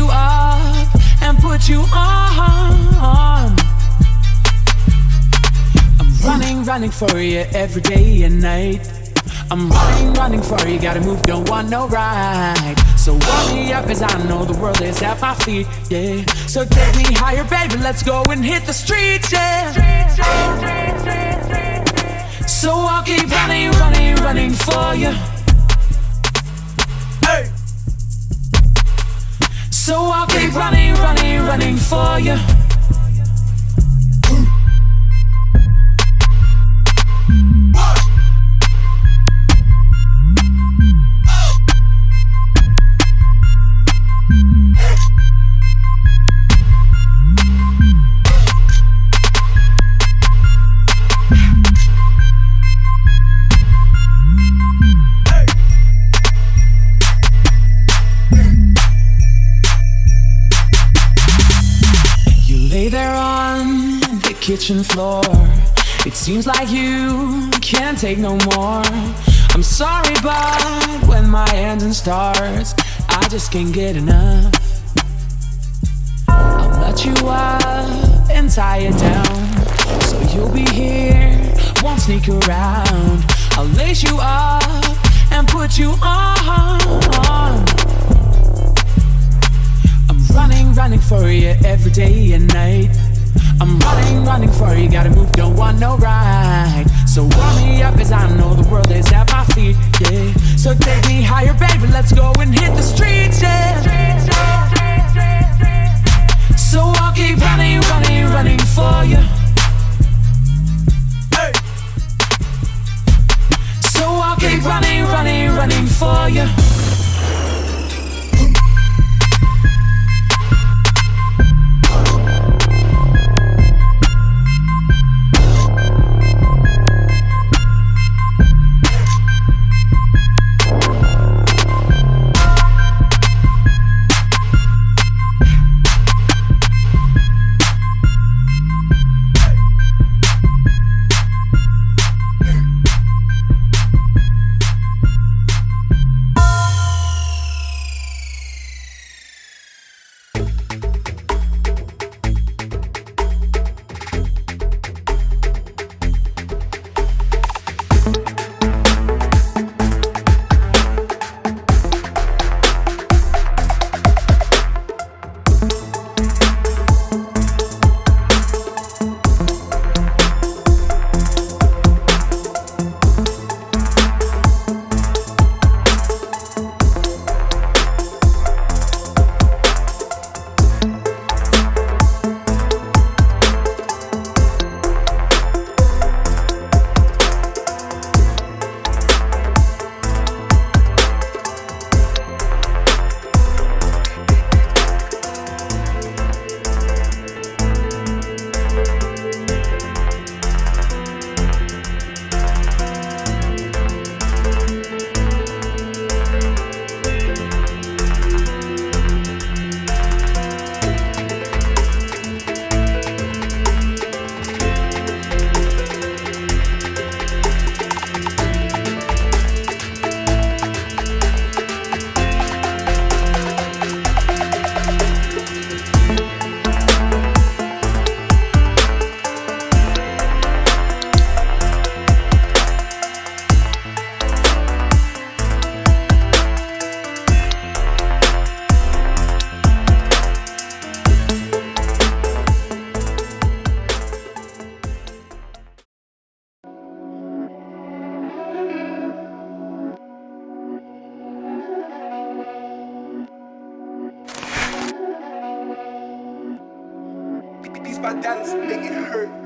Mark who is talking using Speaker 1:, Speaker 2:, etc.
Speaker 1: up and put you on. I'm running for you every day and night. I'm running for you, gotta move, don't want no ride. So warm me up as I know the world is at my feet, yeah. So take me higher, baby, let's go and hit the streets, yeah. So I'll keep running for you. Hey. So I'll keep running for you. Kitchen floor, it seems like you can't take no more. I'm sorry, but when my engine starts, I just can't get enough. I'll let you up and tie it down, so you'll be here, won't sneak around. I'll lace you up and put you on. I'm running for you every day and night. I'm running for you, gotta move, don't want no ride. So warm me up as I know the world is at my feet, yeah. So take me higher, baby, let's go and hit the streets, yeah. So I'll keep running for you. Hey. So I'll keep running for you.
Speaker 2: My dollars make it hurt.